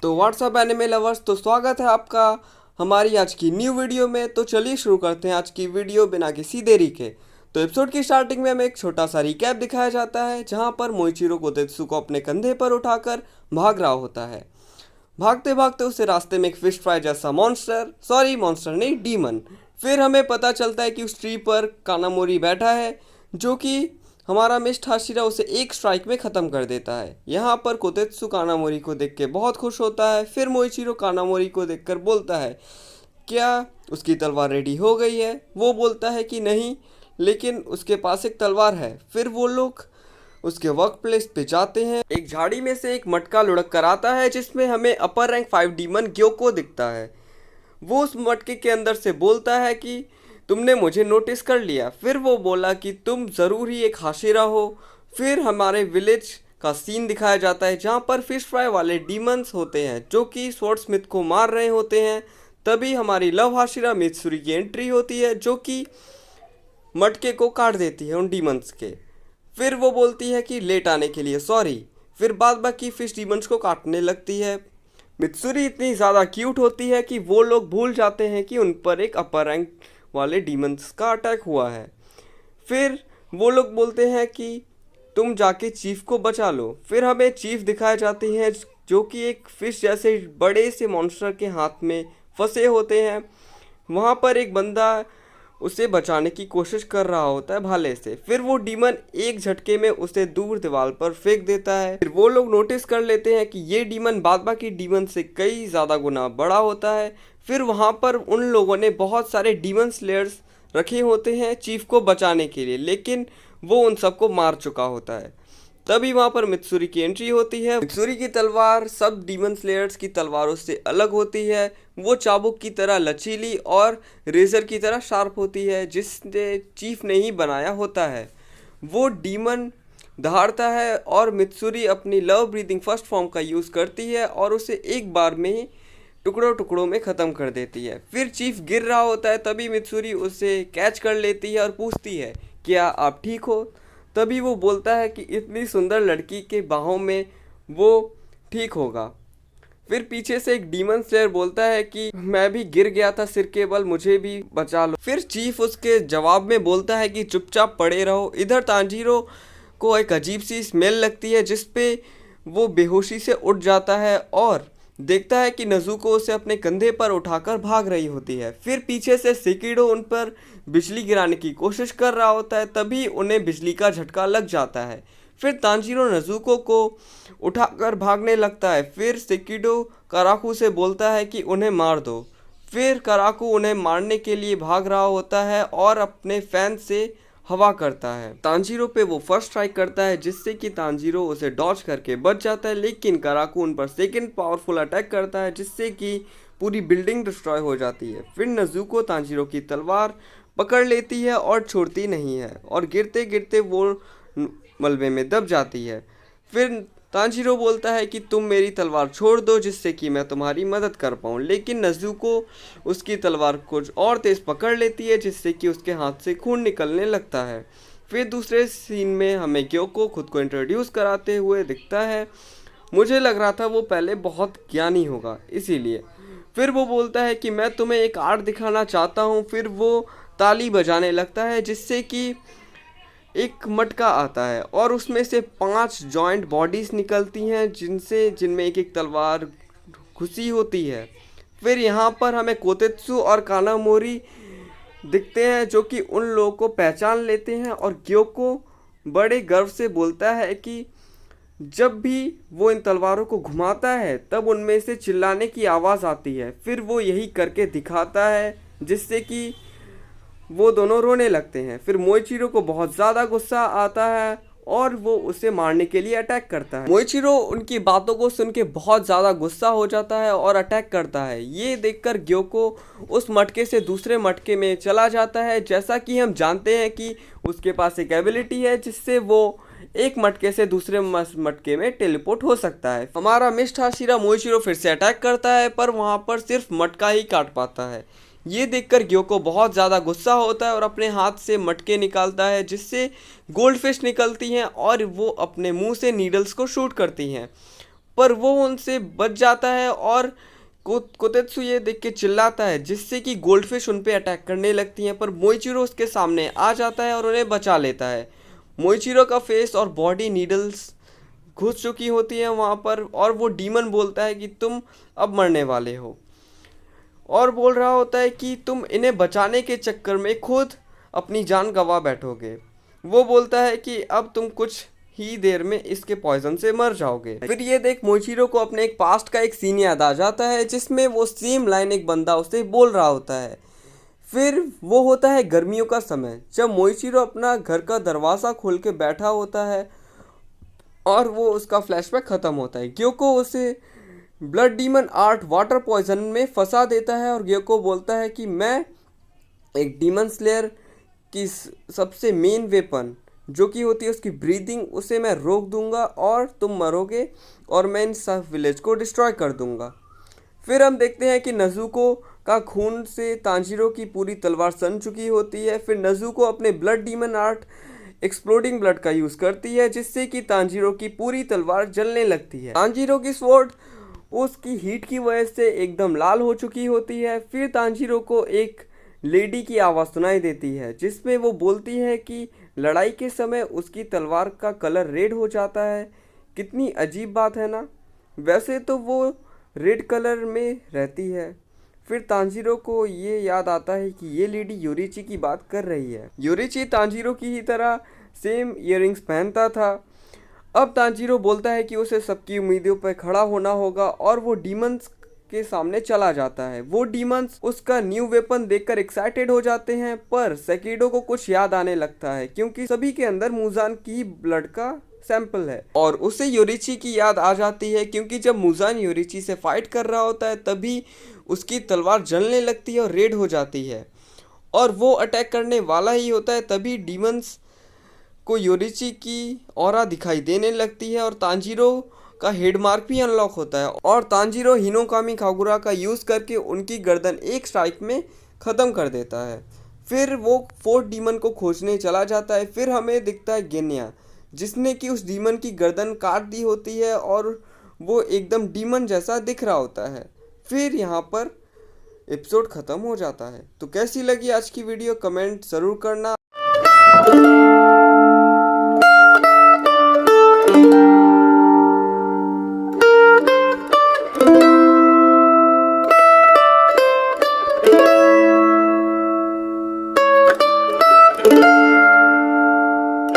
तो WhatsApp anime lovers, तो स्वागत है आपका हमारी आज की न्यू वीडियो में। तो चलिए शुरू करते हैं आज की वीडियो बिना किसी देरी के। तो एपिसोड की स्टार्टिंग में हमें एक छोटा सा रिकैप दिखाया जाता है, जहां पर मोइचिरो कोतेत्सु को अपने कंधे पर उठाकर भाग रहा होता है। भागते भागते उसे रास्ते में एक फिश फ्राई जैसा मॉन्स्टर नहीं, डीमन। फिर हमें पता चलता है कि उस ट्री पर कानामोरी बैठा है, जो कि हमारा मिस्ट हाशिरा उसे एक स्ट्राइक में ख़त्म कर देता है। यहाँ पर कोतेत्सु कानामोरी को देख के बहुत खुश होता है। फिर मोइचिरो कानामोरी को देखकर बोलता है, क्या उसकी तलवार रेडी हो गई है? वो बोलता है कि नहीं, लेकिन उसके पास एक तलवार है। फिर वो लोग उसके वर्क प्लेस पे जाते हैं। एक झाड़ी में से एक मटका लुढ़क कर आता है, जिसमें हमें अपर रैंक 5 डीमन ग्योको दिखता है। वो उस मटके के अंदर से बोलता है कि तुमने मुझे नोटिस कर लिया। फिर वो बोला कि तुम ज़रूर ही एक हाशिरा हो। फिर हमारे विलेज का सीन दिखाया जाता है, जहाँ पर फिश फ्राई वाले डीमंस होते हैं, जो कि स्वॉर्डस्मिथ को मार रहे होते हैं। तभी हमारी लव हाशिरा मित्सुरी की एंट्री होती है, जो कि मटके को काट देती है उन डीमंस के। फिर वो बोलती है कि लेट आने के लिए सॉरी। फिर बाद बाकी फिश डीमंस को काटने लगती है। मित्सुरी इतनी ज़्यादा क्यूट होती है कि वो लोग भूल जाते हैं कि उन पर एक अपर रैंक वाले डीमंस का अटैक हुआ है। फिर वो लोग बोलते हैं कि तुम जाके चीफ को बचा लो। फिर हमें चीफ दिखाए जाते हैं, जो कि एक फिश जैसे बड़े से मॉन्स्टर के हाथ में फंसे होते हैं। वहाँ पर एक बंदा उसे बचाने की कोशिश कर रहा होता है भाले से। फिर वो डीमन एक झटके में उसे दूर दीवार पर फेंक देता है। फिर वो लोग नोटिस कर लेते हैं कि ये डीमन बाद बाकी डीमन से कई ज़्यादा गुना बड़ा होता है। फिर वहाँ पर उन लोगों ने बहुत सारे डीमन स्लेयर्स रखे होते हैं चीफ को बचाने के लिए, लेकिन वो उन सबको मार चुका होता है। तभी वहाँ पर मित्सुरी की एंट्री होती है। मित्सुरी की तलवार सब डीमन स्लेयर्स की तलवारों से अलग होती है। वो चाबुक की तरह लचीली और रेजर की तरह शार्प होती है, जिसने चीफ ने ही बनाया होता है। वो डीमन दहाड़ता है और मित्सुरी अपनी लव ब्रीदिंग फर्स्ट फॉर्म का यूज़ करती है और उसे एक बार में ही टुकड़ों टुकड़ों में ख़त्म कर देती है। फिर चीफ गिर रहा होता है, तभी मित्सुरी उसे कैच कर लेती है और पूछती है, क्या आप ठीक हो? तभी वो बोलता है कि इतनी सुंदर लड़की के बाहों में वो ठीक होगा। फिर पीछे से एक डीमन स्लेयर बोलता है कि मैं भी गिर गया था सिर के बल, मुझे भी बचा लो। फिर चीफ उसके जवाब में बोलता है कि चुपचाप पड़े रहो। इधर तांजीरो को एक अजीब सी स्मेल लगती है, जिस पे वो बेहोशी से उठ जाता है और देखता है कि नज़ुको उसे अपने कंधे पर उठाकर भाग रही होती है। फिर पीछे से सेकिडो उन पर बिजली गिराने की कोशिश कर रहा होता है, तभी उन्हें बिजली का झटका लग जाता है। फिर तांजीरो नज़ुको को उठाकर भागने लगता है। फिर सेकिडो कराकू से बोलता है कि उन्हें मार दो। फिर कराकू उन्हें मारने के लिए भाग रहा होता है और अपने फैन से हवा करता है। तांजीरो पे वो फर्स्ट स्ट्राइक करता है, जिससे कि तांजीरो उसे डॉज करके बच जाता है, लेकिन कराकू उन पर सेकंड पावरफुल अटैक करता है, जिससे कि पूरी बिल्डिंग डिस्ट्रॉय हो जाती है। फिर नज़ुको तांजीरो की तलवार पकड़ लेती है और छोड़ती नहीं है और गिरते गिरते वो मलबे में दब जाती है। फिर तांजीरो बोलता है कि तुम मेरी तलवार छोड़ दो, जिससे कि मैं तुम्हारी मदद कर पाऊँ, लेकिन नज़ुको उसकी तलवार कुछ और तेज़ पकड़ लेती है, जिससे कि उसके हाथ से खून निकलने लगता है। फिर दूसरे सीन में हमें ग्योको खुद को इंट्रोड्यूस कराते हुए दिखता है। मुझे लग रहा था वो पहले बहुत ज्ञानी होगा, इसीलिए। फिर वो बोलता है कि मैं तुम्हें एक आर्ट दिखाना चाहता हूँ। फिर वो ताली बजाने लगता है, जिससे कि एक मटका आता है और उसमें से 5 जॉइंट बॉडीज निकलती हैं, जिनमें एक एक तलवार घुसी होती है। फिर यहाँ पर हमें कोतेत्सु और कानामोरी दिखते हैं, जो कि उन लोगों को पहचान लेते हैं और ग्योको बड़े गर्व से बोलता है कि जब भी वो इन तलवारों को घुमाता है, तब उनमें से चिल्लाने की आवाज़ आती है। फिर वो यही करके दिखाता है, जिससे कि वो दोनों रोने लगते हैं। फिर मोइचिरो को बहुत ज़्यादा गुस्सा आता है और वो उसे मारने के लिए अटैक करता है। मोइचिरो उनकी बातों को सुन के बहुत ज़्यादा गुस्सा हो जाता है और अटैक करता है। ये देखकर ग्योको उस मटके से दूसरे मटके में चला जाता है। जैसा कि हम जानते हैं कि उसके पास एक एबिलिटी है, जिससे वो एक मटके से दूसरे मटके में टेलीपोर्ट हो सकता है। हमारा मिस्ट हाशिरा मोइचिरो फिर से अटैक करता है, पर वहाँ पर सिर्फ मटका ही काट पाता है। ये देखकर ग्योको बहुत ज़्यादा गुस्सा होता है और अपने हाथ से मटके निकालता है, जिससे गोल्ड फिश निकलती हैं और वो अपने मुंह से नीडल्स को शूट करती हैं। पर वो उनसे बच जाता है और कोतेत्सु ये देख के चिल्लाता है, जिससे कि गोल्डफिश उन पे अटैक करने लगती हैं, पर मोइचिरो उसके सामने आ जाता है और उन्हें बचा लेता है। मोइचिरो का फेस और बॉडी नीडल्स घुस चुकी होती है वहाँ पर, और वो डीमन बोलता है कि तुम अब मरने वाले हो, और बोल रहा होता है कि तुम इन्हें बचाने के चक्कर में खुद अपनी जान गंवा बैठोगे। वो बोलता है कि अब तुम कुछ ही देर में इसके पॉइजन से मर जाओगे। फिर ये देख मोइचिरो को अपने एक पास्ट का एक सीन याद आ जाता है, जिसमें वो सेम लाइन एक बंदा उसे बोल रहा होता है। फिर वो होता है गर्मियों का समय, जब मोइचिरो अपना घर का दरवाज़ा खोल के बैठा होता है और वो उसका फ्लैशबैक ख़त्म होता है। ग्योको उसे blood demon art water poison में फंसा देता है और ग्योको बोलता है कि मैं एक डीमन स्लेयर की सबसे मेन वेपन जो कि होती है उसकी ब्रीदिंग, उसे मैं रोक दूंगा और तुम मरोगे और मैं इन सब विलेज को डिस्ट्रॉय कर दूंगा। फिर हम देखते हैं कि नजुको का खून से तांजीरो की पूरी तलवार सन चुकी होती है। फिर नजुको अपने blood demon art exploding blood का यूज़ करती है, जिससे कि तांजीरो की पूरी तलवार जलने लगती है। तांजीरो की स्वॉर्ड उसकी हीट की वजह से एकदम लाल हो चुकी होती है। फिर तांजीरो को एक लेडी की आवाज़ सुनाई देती है, जिसमें वो बोलती है कि लड़ाई के समय उसकी तलवार का कलर रेड हो जाता है। कितनी अजीब बात है ना, वैसे तो वो रेड कलर में रहती है। फिर तांजीरो को ये याद आता है कि ये लेडी योरिची की बात कर रही है। योरिची तांजीरो की ही तरह सेम इयररिंग्स पहनता था। अब तांजीरो बोलता है कि उसे सबकी उम्मीदों पर खड़ा होना होगा और वो डीमंस के सामने चला जाता है। वो डीमंस उसका न्यू वेपन देखकर एक्साइटेड हो जाते हैं, पर सेकिडो को कुछ याद आने लगता है क्योंकि सभी के अंदर मुजान की ब्लड का सैंपल है, और उसे योरिची की याद आ जाती है क्योंकि जब मुजान योरिची से फाइट कर रहा होता है तभी उसकी तलवार जलने लगती है और रेड हो जाती है, और वो अटैक करने वाला ही होता है। तभी डीमंस को योरिची की ऑरा दिखाई देने लगती है और तांजीरो का हेड मार्क भी अनलॉक होता है, और तांजीरो हिनोकामी कागुरा का यूज़ करके उनकी गर्दन एक स्ट्राइक में ख़त्म कर देता है। फिर वो फोर्थ डीमन को खोजने चला जाता है। फिर हमें दिखता है गेन्या, जिसने कि उस डीमन की गर्दन काट दी होती है और वो एकदम डीमन जैसा दिख रहा होता है। फिर यहाँ पर एपिसोड ख़त्म हो जाता है। तो कैसी लगी आज की वीडियो कमेंट ज़रूर करना।